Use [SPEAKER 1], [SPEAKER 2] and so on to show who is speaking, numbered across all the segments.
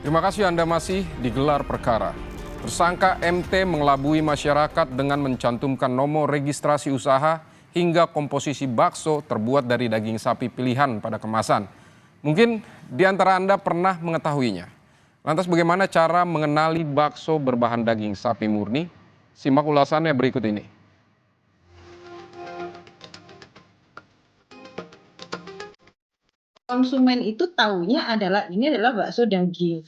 [SPEAKER 1] Terima kasih Anda masih di Gelar Perkara. Tersangka MT mengelabui masyarakat dengan mencantumkan nomor registrasi usaha hingga komposisi bakso terbuat dari daging sapi pilihan pada kemasan. Mungkin di antara Anda pernah mengetahuinya. Lantas bagaimana cara mengenali bakso berbahan daging sapi murni? Simak ulasannya berikut ini.
[SPEAKER 2] Konsumen itu taunya ini adalah bakso daging.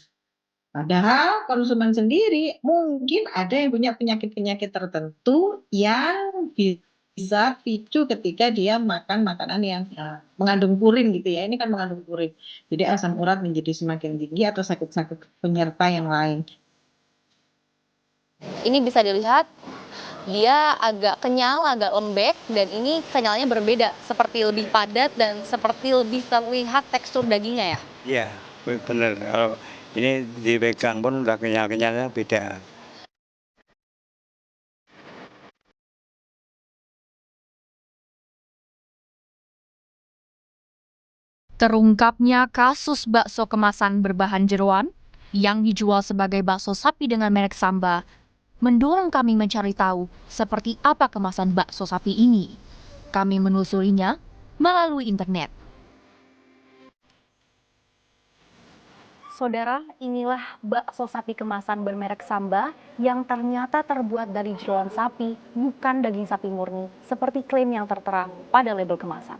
[SPEAKER 2] Padahal konsumen sendiri mungkin ada yang punya penyakit-penyakit tertentu yang bisa picu ketika dia makan makanan yang mengandung purin gitu ya. Ini kan mengandung purin. Jadi asam urat menjadi semakin tinggi atau sakit-sakit penyerta yang lain.
[SPEAKER 3] Ini bisa dilihat dia agak kenyal, agak lembek, dan ini kenyalnya berbeda, seperti lebih padat dan seperti lebih terlihat tekstur dagingnya ya.
[SPEAKER 4] Iya, bener. Kalau ini dipegang pun udah kenyal-kenyalnya beda.
[SPEAKER 5] Terungkapnya kasus bakso kemasan berbahan jeroan yang dijual sebagai bakso sapi dengan merek Samba mendorong kami mencari tahu seperti apa kemasan bakso sapi ini. Kami menelusurinya melalui internet. Saudara, inilah bakso sapi kemasan bermerek Samba yang ternyata terbuat dari jeroan sapi, bukan daging sapi murni, seperti klaim yang tertera pada label kemasan.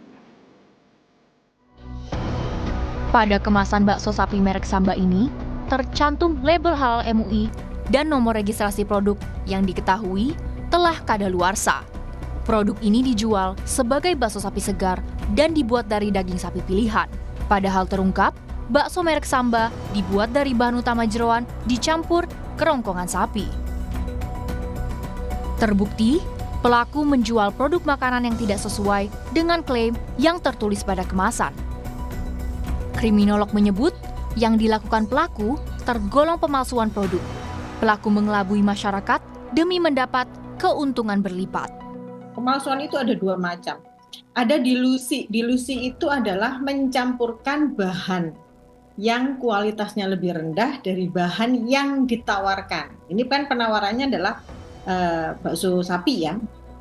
[SPEAKER 5] Pada kemasan bakso sapi merek Samba ini, tercantum label halal MUI dan nomor registrasi produk yang diketahui telah kadaluarsa. Produk ini dijual sebagai bakso sapi segar dan dibuat dari daging sapi pilihan. Padahal terungkap, bakso merek Samba dibuat dari bahan utama jeroan dicampur kerongkongan sapi. Terbukti, pelaku menjual produk makanan yang tidak sesuai dengan klaim yang tertulis pada kemasan. Kriminolog menyebut yang dilakukan pelaku tergolong pemalsuan produk. Pelaku mengelabui masyarakat demi mendapat keuntungan berlipat.
[SPEAKER 2] Pemalsuan itu ada dua macam. Ada dilusi. Dilusi itu adalah mencampurkan bahan yang kualitasnya lebih rendah dari bahan yang ditawarkan. Ini kan penawarannya adalah bakso sapi ya,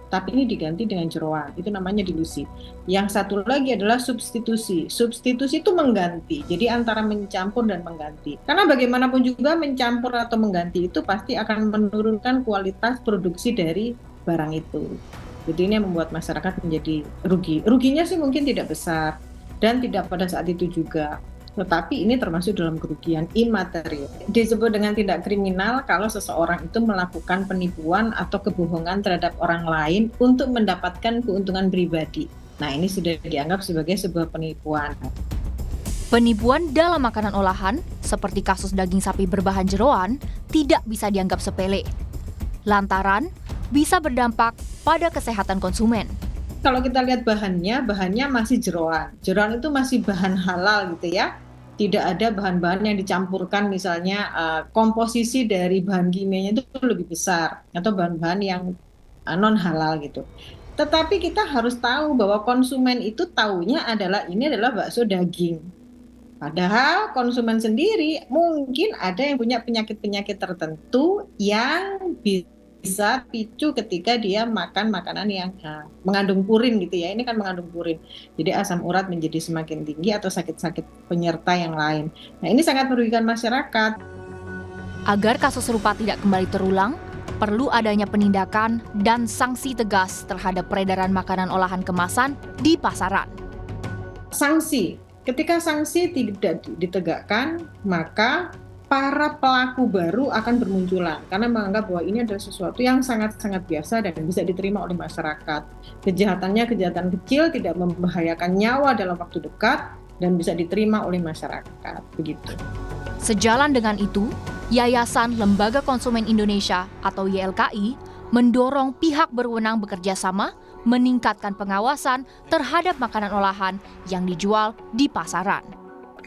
[SPEAKER 2] tapi ini diganti dengan jeroan, itu namanya dilusi. Yang satu lagi adalah substitusi. Substitusi itu mengganti, jadi antara mencampur dan mengganti. Karena bagaimanapun juga mencampur atau mengganti itu pasti akan menurunkan kualitas produksi dari barang itu. Jadi ini yang membuat masyarakat menjadi rugi. Ruginya sih mungkin tidak besar dan tidak pada saat itu juga. Tetapi ini termasuk dalam kerugian imaterial. Disebut dengan tindak kriminal kalau seseorang itu melakukan penipuan atau kebohongan terhadap orang lain untuk mendapatkan keuntungan pribadi. Nah, ini sudah dianggap sebagai sebuah penipuan.
[SPEAKER 5] Penipuan dalam makanan olahan, seperti kasus daging sapi berbahan jeroan, tidak bisa dianggap sepele. Lantaran bisa berdampak pada kesehatan konsumen.
[SPEAKER 2] Kalau kita lihat bahannya masih jeroan. Jeroan itu masih bahan halal gitu ya. Tidak ada bahan-bahan yang dicampurkan, misalnya komposisi dari bahan kimianya itu lebih besar atau bahan-bahan yang non halal gitu. Tetapi kita harus tahu bahwa konsumen itu taunya ini adalah bakso daging. Padahal konsumen sendiri mungkin ada yang punya penyakit-penyakit tertentu yang bisa picu ketika dia makan makanan yang mengandung purin gitu ya. Ini kan mengandung purin. Jadi asam urat menjadi semakin tinggi atau sakit-sakit penyerta yang lain. Nah, ini sangat merugikan masyarakat.
[SPEAKER 5] Agar kasus serupa tidak kembali terulang, perlu adanya penindakan dan sanksi tegas terhadap peredaran makanan olahan kemasan di pasaran.
[SPEAKER 2] Sanksi. Ketika sanksi tidak ditegakkan, maka para pelaku baru akan bermunculan karena menganggap bahwa ini adalah sesuatu yang sangat-sangat biasa dan bisa diterima oleh masyarakat. Kejahatannya kejahatan kecil, tidak membahayakan nyawa dalam waktu dekat dan bisa diterima oleh masyarakat. Begitu.
[SPEAKER 5] Sejalan dengan itu, Yayasan Lembaga Konsumen Indonesia atau YLKI mendorong pihak berwenang bekerja sama meningkatkan pengawasan terhadap makanan olahan yang dijual di pasaran.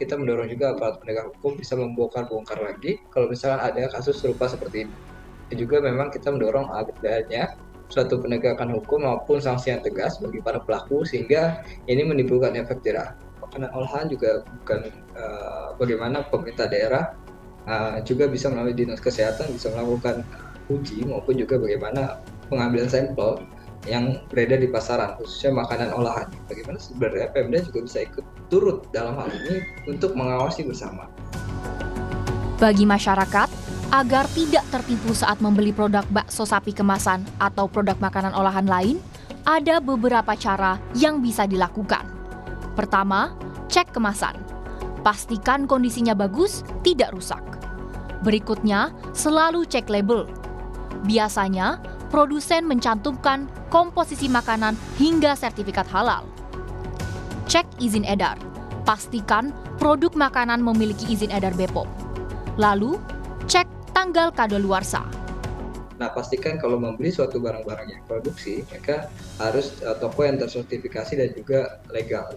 [SPEAKER 6] Kita mendorong juga aparat penegak hukum bisa membongkar lagi kalau misalnya ada kasus serupa seperti ini. Dan juga memang kita mendorong adanya suatu penegakan hukum maupun sanksi yang tegas bagi para pelaku sehingga ini menimbulkan efek jerah. Makanan olahan juga bukan bagaimana pemerintah daerah juga bisa melalui dinas kesehatan bisa melakukan uji maupun juga bagaimana pengambilan sampel yang beredar di pasaran, khususnya makanan olahan. Bagaimana sebenarnya Pemda juga bisa ikut turut dalam hal ini untuk mengawasi bersama.
[SPEAKER 5] Bagi masyarakat, agar tidak tertipu saat membeli produk bakso sapi kemasan atau produk makanan olahan lain, ada beberapa cara yang bisa dilakukan. Pertama, cek kemasan. Pastikan kondisinya bagus, tidak rusak. Berikutnya, selalu cek label. Biasanya, produsen mencantumkan komposisi makanan hingga sertifikat halal. Cek izin edar. Pastikan produk makanan memiliki izin edar BPOM. Lalu, cek tanggal kadaluarsa.
[SPEAKER 6] Nah, pastikan kalau membeli suatu barang-barang yang produksi, maka harus toko yang tersertifikasi dan juga legal.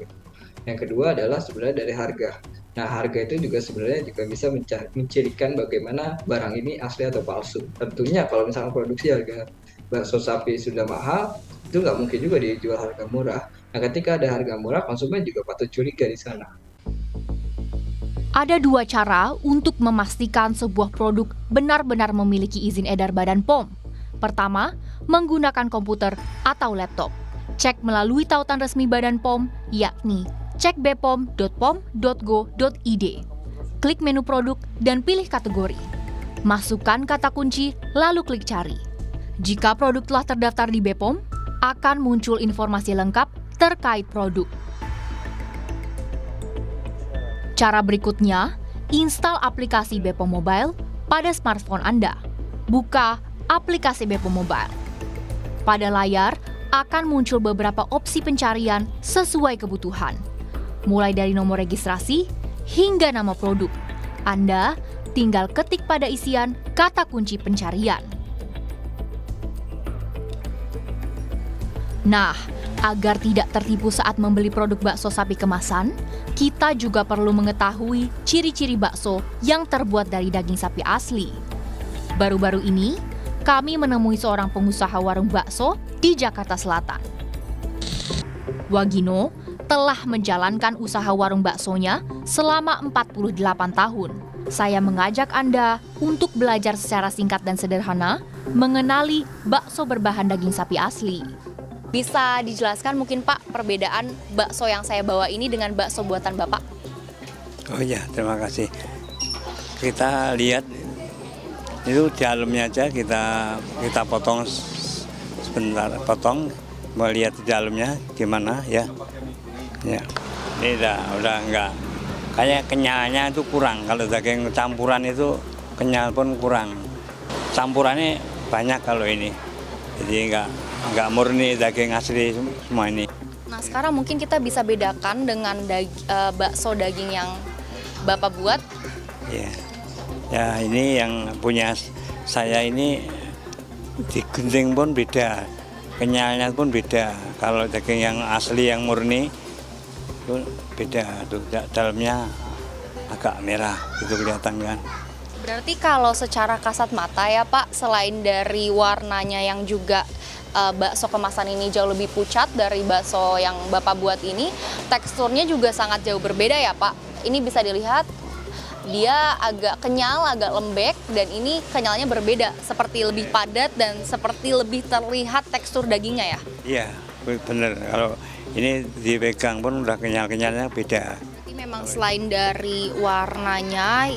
[SPEAKER 6] Yang kedua adalah sebenarnya dari harga. Nah, harga itu juga sebenarnya juga bisa mencirikan bagaimana barang ini asli atau palsu. Tentunya kalau misalnya produksi harga bakso sapi sudah mahal, itu nggak mungkin juga dijual harga murah. Nah, ketika ada harga murah, konsumen juga patut curiga di sana.
[SPEAKER 5] Ada dua cara untuk memastikan sebuah produk benar-benar memiliki izin edar Badan POM. Pertama, menggunakan komputer atau laptop. Cek melalui tautan resmi Badan POM, yakni cek bpom.pom.go.id. Klik menu produk dan pilih kategori. Masukkan kata kunci, lalu klik cari. Jika produk telah terdaftar di BPOM, akan muncul informasi lengkap terkait produk. Cara berikutnya, install aplikasi BPOM Mobile pada smartphone Anda. Buka aplikasi BPOM Mobile. Pada layar akan muncul beberapa opsi pencarian sesuai kebutuhan. Mulai dari nomor registrasi hingga nama produk. Anda tinggal ketik pada isian kata kunci pencarian. Nah, agar tidak tertipu saat membeli produk bakso sapi kemasan, kita juga perlu mengetahui ciri-ciri bakso yang terbuat dari daging sapi asli. Baru-baru ini, kami menemui seorang pengusaha warung bakso di Jakarta Selatan. Wagino telah menjalankan usaha warung baksonya selama 48 tahun. Saya mengajak Anda untuk belajar secara singkat dan sederhana mengenali bakso berbahan daging sapi asli.
[SPEAKER 3] Bisa dijelaskan mungkin Pak perbedaan bakso yang saya bawa ini dengan bakso buatan Bapak?
[SPEAKER 4] Oh iya, terima kasih. Kita lihat itu dalamnya aja kita potong sebentar, potong, mau lihat di dalamnya gimana ya. Ya, ini udah enggak. Kayak kenyalnya itu kurang. Kalau daging campuran itu kenyal pun kurang. Campurannya banyak kalau ini. Jadi enggak murni daging asli semua ini.
[SPEAKER 3] Nah, sekarang mungkin kita bisa bedakan dengan bakso daging yang Bapak buat.
[SPEAKER 4] Ya. Ya, ini yang punya saya ini digunting pun beda. Kenyalnya pun beda. Kalau daging yang asli yang murni itu beda tuh, dalamnya agak merah itu kelihatan kan.
[SPEAKER 3] Berarti kalau secara kasat mata ya Pak, selain dari warnanya yang juga bakso kemasan ini jauh lebih pucat dari bakso yang Bapak buat ini, teksturnya juga sangat jauh berbeda ya Pak. Ini bisa dilihat dia agak kenyal, agak lembek, dan ini kenyalnya berbeda, seperti lebih padat dan seperti lebih terlihat tekstur dagingnya ya?
[SPEAKER 4] Iya, bener. Kalau ini dipegang pun udah kenyal-kenyalnya beda.
[SPEAKER 3] Jadi memang selain dari warnanya,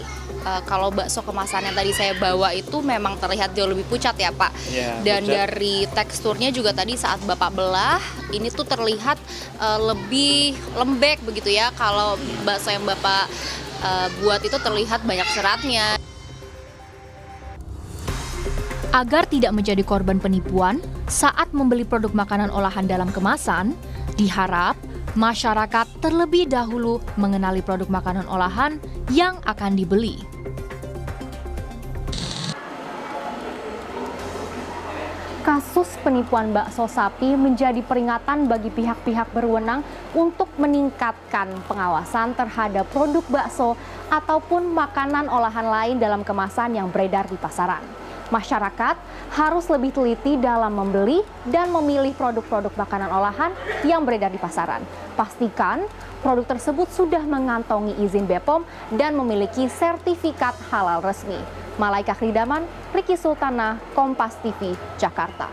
[SPEAKER 3] kalau bakso kemasan yang tadi saya bawa itu memang terlihat jauh lebih pucat ya Pak?
[SPEAKER 4] Ya,
[SPEAKER 3] dan
[SPEAKER 4] pucat.
[SPEAKER 3] dari teksturnya juga tadi saat Bapak belah, ini tuh terlihat lebih lembek begitu ya. Kalau bakso yang Bapak buat itu terlihat banyak seratnya.
[SPEAKER 5] Agar tidak menjadi korban penipuan saat membeli produk makanan olahan dalam kemasan, diharap masyarakat terlebih dahulu mengenali produk makanan olahan yang akan dibeli.
[SPEAKER 7] Kasus penipuan bakso sapi menjadi peringatan bagi pihak-pihak berwenang untuk meningkatkan pengawasan terhadap produk bakso ataupun makanan olahan lain dalam kemasan yang beredar di pasaran. Masyarakat harus lebih teliti dalam membeli dan memilih produk-produk makanan olahan yang beredar di pasaran. Pastikan produk tersebut sudah mengantongi izin BPOM dan memiliki sertifikat halal resmi. Malaika Kridaman, Riki Sultana, Kompas TV, Jakarta.